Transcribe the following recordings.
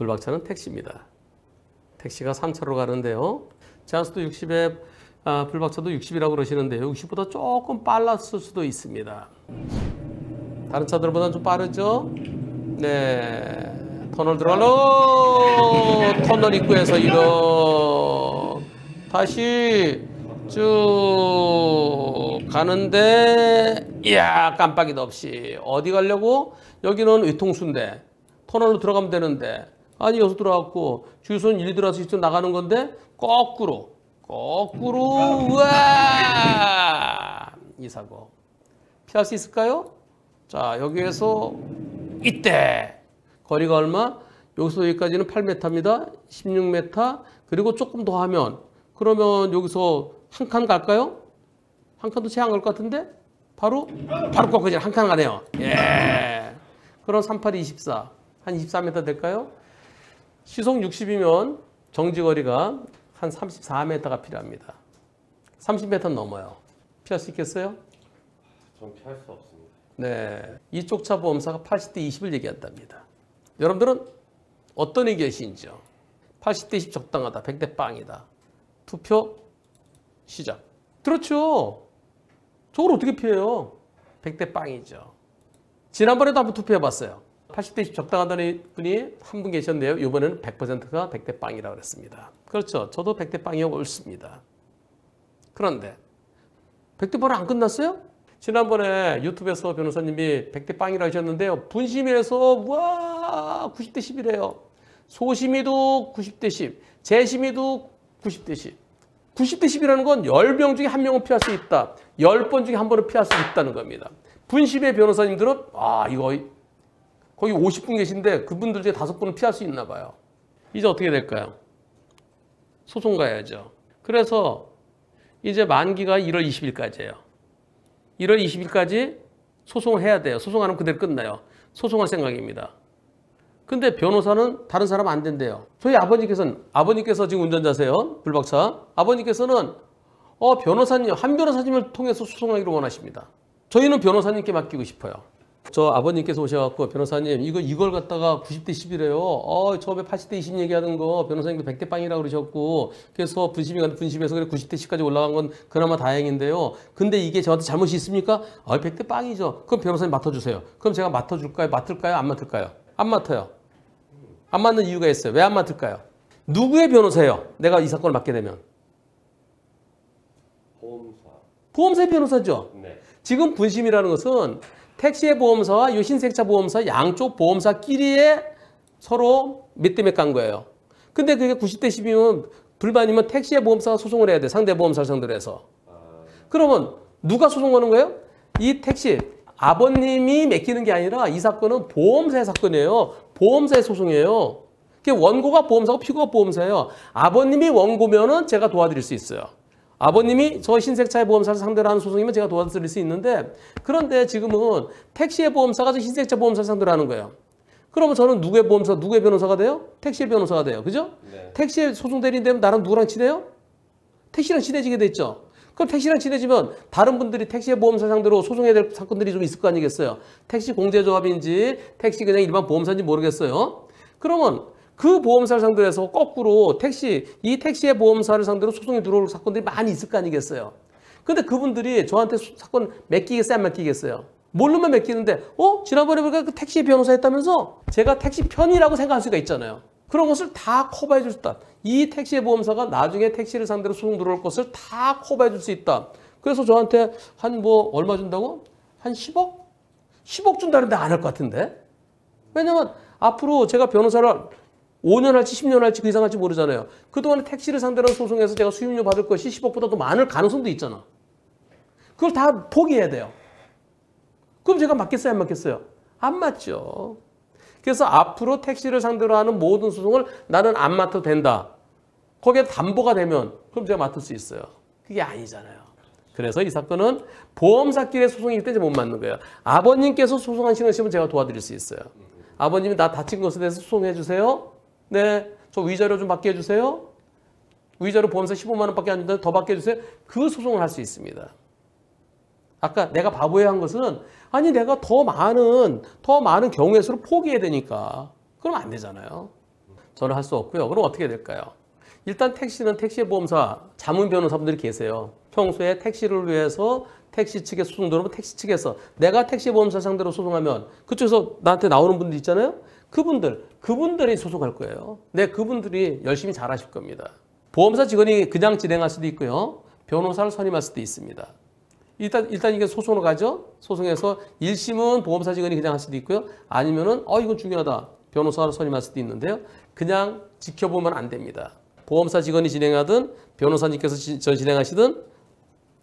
불박차는 택시입니다. 택시가 3차로 가는데요. 제한속도 60에 불박차도 60이라고 그러시는데요. 60보다 조금 빨랐을 수도 있습니다. 다른 차들보다는 좀 빠르죠? 네. 터널 들어가러 터널 입구에서 이렇게 다시 쭉 가는데 이야 깜빡이도 없이 어디 가려고? 여기는 외통수인데 터널로 들어가면 되는데 아니 여기서 들어갔고 주유소는 1, 2 들어가서 직접 나가는 건데 거꾸로 우와 이 사고 피할 수 있을까요? 자 여기에서 이때 거리가 얼마? 여기서 여기까지는 8m입니다. 16m 그리고 조금 더 하면 그러면 여기서 한 칸 갈까요? 한 칸도 채 안 갈 것 같은데? 바로 거기까지 한 칸 가네요. 예. 그럼 38, 24. 한 24m 될까요? 시속 60이면 정지거리가 한 34m가 필요합니다. 30m 넘어요. 피할 수 있겠어요? 전 피할 수 없습니다. 네. 이쪽 차 보험사가 80대 20을 얘기한답니다. 여러분들은 어떤 의견이신지요? 80대 20 적당하다. 100대 빵이다. 투표 시작. 그렇죠. 저걸 어떻게 피해요? 100대 빵이죠. 지난번에도 한번 투표해봤어요. 80대 20 적당하다는 분이 한 분 계셨는데요. 이번에는 100%가 100대 빵이라고 그랬습니다. 그렇죠. 저도 100대 빵이 옳습니다. 그런데 100대 빵은 안 끝났어요? 지난번에 유튜브에서 변호사님이 100대 빵이라고 하셨는데요. 분심에서 와 90대 10이래요. 소심이도 90대 10, 재심이도 90대 10. 90대 10이라는 건 10명 중에 1명은 피할 수 있다. 10번 중에 한 번은 피할 수 있다는 겁니다. 분심의 변호사님들은 이거 거기 50분 계신데 그분들 중에 5분은 피할 수 있나 봐요. 이제 어떻게 될까요? 소송 가야죠. 그래서 이제 만기가 1월 20일까지예요. 1월 20일까지 소송을 해야 돼요. 소송 안 하면 그대로 끝나요. 소송할 생각입니다. 근데 변호사는 다른 사람 안 된대요. 저희 아버님께서 지금 운전자세요. 불박차. 아버님께서는 변호사님, 한 변호사님을 통해서 소송하기를 원하십니다. 저희는 변호사님께 맡기고 싶어요. 저 아버님께서 오셔갖고 변호사님 이걸 갖다가 90대 10이래요. 처음에 80대 20 얘기하는 거 변호사님도 100대 빵이라고 그러셨고 그래서 분심에서 그래 90대 10까지 올라간 건 그나마 다행인데요. 근데 이게 저한테 잘못이 있습니까? 100대 빵이죠. 그럼 변호사님 맡아주세요. 그럼 제가 맡아줄까요? 맡을까요? 안 맡을까요? 안 맡아요. 안 맡는 이유가 있어요. 왜 안 맡을까요? 누구의 변호사예요? 내가 이 사건을 맡게 되면. 보험사의 변호사죠. 네. 지금 분심이라는 것은 택시의 보험사와 이 흰색차 보험사 양쪽 보험사끼리의 서로 몇 대 몇 간 거예요. 근데 그게 90대 10이면 불만이면 택시의 보험사가 소송을 해야 돼. 상대 보험사를 상대로 해서. 그러면 누가 소송하는 거예요? 이 택시 아버님이 맡기는 게 아니라 이 사건은 보험사의 사건이에요. 보험사의 소송이에요. 원고가 보험사고 피고가 보험사예요. 아버님이 원고면은 제가 도와드릴 수 있어요. 아버님이 저 흰색차의 보험사를 상대로 하는 소송이면 제가 도와드릴 수 있는데 그런데 지금은 택시의 보험사가 저 흰색차 보험사를 상대로 하는 거예요. 그러면 저는 누구의 보험사, 누구의 변호사가 돼요? 택시의 변호사가 돼요. 그죠? 네. 택시의 소송 대리인 되면 나랑 누구랑 친해요? 택시랑 친해지게 됐죠. 그럼 택시랑 친해지면 다른 분들이 택시의 보험사 상대로 소송해야 될 사건들이 좀 있을 거 아니겠어요? 택시 공제조합인지 택시 그냥 일반 보험사인지 모르겠어요. 그러면 그 보험사를 상대로 해서 거꾸로 이 택시의 보험사를 상대로 소송이 들어올 사건들이 많이 있을 거 아니겠어요. 근데 그분들이 저한테 사건 맡기겠어요? 안 맡기겠어요? 모르면 맡기는데 지난번에 보니까 그 택시 변호사 했다면서 제가 택시 편이라고 생각할 수가 있잖아요. 그런 것을 다 커버해 줄 수 있다. 이 택시의 보험사가 나중에 택시를 상대로 소송 들어올 것을 다 커버해 줄 수 있다. 그래서 저한테 얼마 준다고? 한 10억? 10억 준다는데 안 할 것 같은데? 왜냐면 앞으로 제가 변호사를 5년 할지 10년 할지 그 이상 할지 모르잖아요. 그동안에 택시를 상대로 소송해서 제가 수임료 받을 것이 10억보다 더 많을 가능성도 있잖아. 그걸 다 포기해야 돼요. 그럼 제가 맡겠어요? 안 맡겠어요? 안 맡죠. 그래서 앞으로 택시를 상대로 하는 모든 소송을 나는 안 맡아도 된다. 거기에 담보가 되면 그럼 제가 맡을 수 있어요. 그게 아니잖아요. 그래서 이 사건은 보험사끼리의 소송이기 때문에 못 맡는 거예요. 아버님께서 소송하시는 시면 제가 도와드릴 수 있어요. 아버님이 나 다친 것에 대해서 소송해 주세요. 네, 저 위자료 좀 받게 해주세요. 위자료 보험사 15만 원밖에 안 준다는데 더 받게 해주세요. 그 소송을 할 수 있습니다. 아까 내가 바보에 한 것은 아니 내가 더 많은 경우의 수를 포기해야 되니까 그러면 안 되잖아요. 저는 할 수 없고요. 그럼 어떻게 될까요? 일단 택시는 택시의 보험사, 자문 변호사분들이 계세요. 평소에 택시를 위해서 택시 측에 소송 들어오면 택시 측에서 내가 택시 보험사 상대로 소송하면 그쪽에서 나한테 나오는 분들 있잖아요. 그분들이 소송할 거예요. 네, 그분들이 열심히 잘하실 겁니다. 보험사 직원이 그냥 진행할 수도 있고요. 변호사를 선임할 수도 있습니다. 일단 이게 소송으로 가죠. 소송에서 1심은 보험사 직원이 그냥 할 수도 있고요. 아니면은 이건 중요하다. 변호사를 선임할 수도 있는데요. 그냥 지켜보면 안 됩니다. 보험사 직원이 진행하든 변호사님께서 진행하시든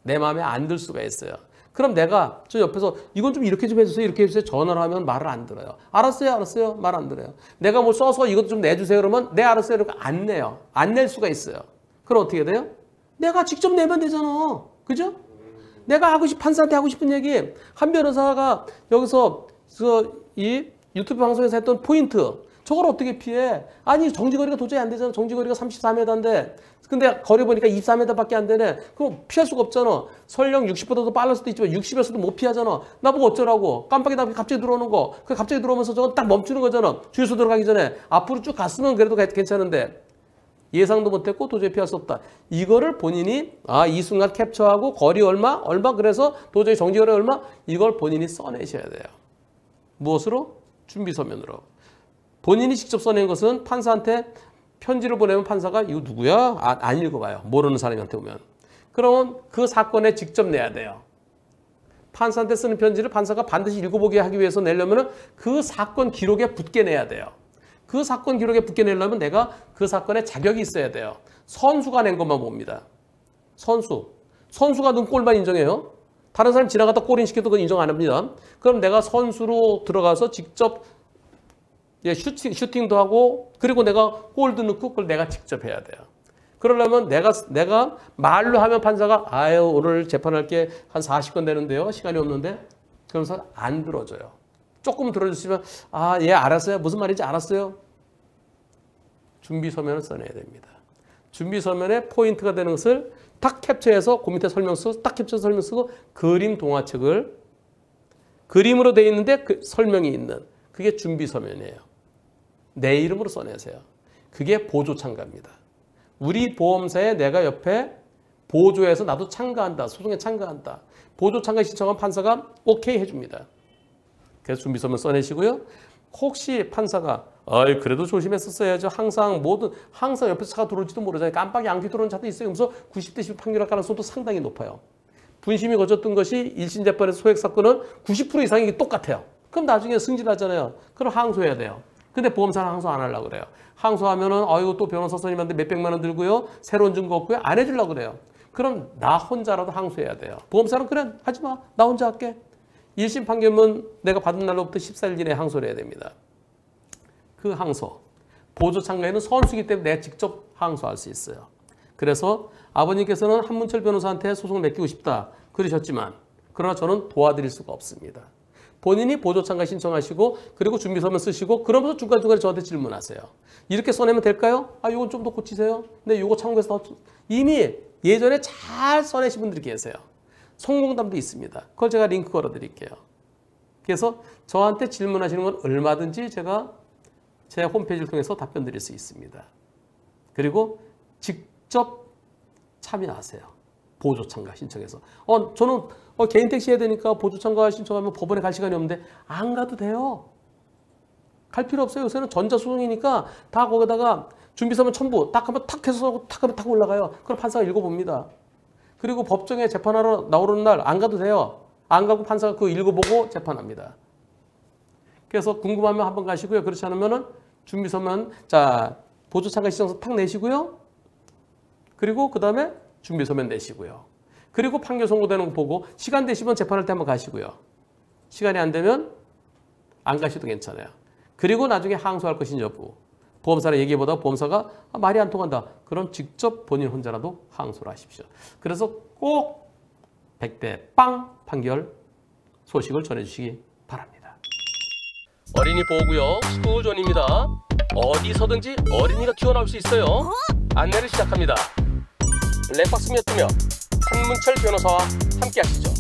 내 마음에 안 들 수가 있어요. 그럼 내가 저 옆에서 이건 좀 이렇게 좀 해주세요. 이렇게 해주세요. 전화를 하면 말을 안 들어요. 알았어요. 말 안 들어요. 내가 뭘 써서 이것 좀 내주세요. 그러면 네 알았어요. 이렇게 안 내요. 안 낼 수가 있어요. 그럼 어떻게 돼요? 내가 직접 내면 되잖아. 그죠? 내가 판사한테 하고 싶은 얘기, 한 변호사가 여기서 이 유튜브 방송에서 했던 포인트, 저걸 어떻게 피해? 아니, 정지거리가 도저히 안 되잖아. 정지거리가 34m인데. 근데 거리 보니까 24m밖에 안 되네. 그럼 피할 수가 없잖아. 설령 60보다도 빠를 수도 있지만 60에서도 못 피하잖아. 나보고 어쩌라고. 깜빡이 갑자기 들어오는 거. 그 갑자기 들어오면서 저건 딱 멈추는 거잖아. 주유소 들어가기 전에. 앞으로 쭉 갔으면 그래도 괜찮은데. 예상도 못했고 도저히 피할 수 없다. 이거를 본인이 이 순간 캡처하고 거리 얼마 그래서 도저히 정지거리 얼마 이걸 본인이 써내셔야 돼요. 무엇으로? 준비서면으로. 본인이 직접 써낸 것은 판사한테 편지를 보내면 판사가 이거 누구야? 안 읽어봐요. 모르는 사람한테 오면. 그러면 그 사건에 직접 내야 돼요. 판사한테 쓰는 편지를 판사가 반드시 읽어보게 하기 위해서 내려면 그 사건 기록에 붙게 내야 돼요. 그 사건 기록에 붙게 내려면 내가 그 사건에 자격이 있어야 돼요. 선수가 낸 것만 봅니다. 선수가 넣은 골만 인정해요. 다른 사람 지나가다 골인 시켜도 그건 인정 안 합니다. 그럼 내가 선수로 들어가서 직접 슈팅도 하고 그리고 내가 골도 넣고 그걸 내가 직접 해야 돼요. 그러려면 내가 말로 하면 판사가 오늘 재판할 게 한 40건 되는데요. 시간이 없는데. 그러면서 안 들어줘요. 조금 들어주시면 예 알았어요. 무슨 말인지 알았어요. 준비서면을 써내야 됩니다. 준비서면에 포인트가 되는 것을 딱 캡처해서 그 밑에 설명 쓰고 딱 캡처해서 설명 쓰고 그림 동화책을 그림으로 되어 있는데 그 설명이 있는 그게 준비서면이에요. 내 이름으로 써내세요. 그게 보조참가입니다. 우리 보험사에 내가 옆에 보조해서 나도 참가한다. 소송에 참가한다. 보조참가 신청한 판사가 오케이 해줍니다. 그래서 준비서면 써내시고요. 혹시 판사가 그래도 조심했었어야죠. 항상 옆에서 차가 들어올지도 모르잖아요. 깜빡이 안 들어오는 차도 있어요. 그래서 90대 10 판결할 가능성도 상당히 높아요. 분심이 거쳤던 것이 1심 재판에서 소액 사건은 90% 이상이 똑같아요. 그럼 나중에 승진하잖아요. 그럼 항소해야 돼요. 근데 보험사는 항소 안 하려고 그래요. 항소하면은 이거 또 변호사 선임한테 몇백만 원 들고요. 새로운 증거 없고요. 안 해주려고 그래요. 그럼 나 혼자라도 항소해야 돼요. 보험사는 그래 하지 마. 나 혼자 할게. 1심 판결문 내가 받은 날로부터 14일 이내에 항소를 해야 됩니다. 그 항소. 보조 참가에는 선수이기 때문에 내가 직접 항소할 수 있어요. 그래서 아버님께서는 한문철 변호사한테 소송을 맡기고 싶다 그러셨지만 그러나 저는 도와드릴 수가 없습니다. 본인이 보조 참가 신청하시고 그리고 준비서면 쓰시고 그러면서 중간중간에 저한테 질문하세요. 이렇게 써내면 될까요? 이건 좀 더 고치세요. 네, 이거 참고해서 이미 예전에 잘 써내신 분들이 계세요. 성공담도 있습니다. 그걸 제가 링크 걸어드릴게요. 그래서 저한테 질문하시는 건 얼마든지 제가 제 홈페이지를 통해서 답변 드릴 수 있습니다. 그리고 직접 참여하세요. 보조참가 신청해서. 저는 개인 택시 해야 되니까 보조참가 신청하면 법원에 갈 시간이 없는데 안 가도 돼요. 갈 필요 없어요. 요새는 전자소송이니까 다 거기다가 준비서면 첨부 딱 하면 탁 해서 탁 하면 탁 올라가요. 그럼 판사가 읽어봅니다. 그리고 법정에 재판하러 나오는 날 안 가도 돼요. 안 가고 판사가 그거 읽어보고 재판합니다. 그래서 궁금하면 한번 가시고요. 그렇지 않으면은 준비서면 보조참가 신청서 탁 내시고요. 그리고 그 다음에 준비서면 내시고요. 그리고 판결 선고되는 거 보고 시간 되시면 재판할 때 한번 가시고요. 시간이 안 되면 안 가셔도 괜찮아요. 그리고 나중에 항소할 것인 여부. 보험사랑 얘기보다 보험사가 말이 안 통한다. 그럼 직접 본인 혼자라도 항소를 하십시오. 그래서 꼭 100대 빵 판결 소식을 전해주시기 바랍니다. 어린이 보호구역 스쿨존입니다. 어디서든지 어린이가 튀어나올 수 있어요. 안내를 시작합니다. 블랙박스 몇 뜨며 한문철 변호사와 함께 하시죠.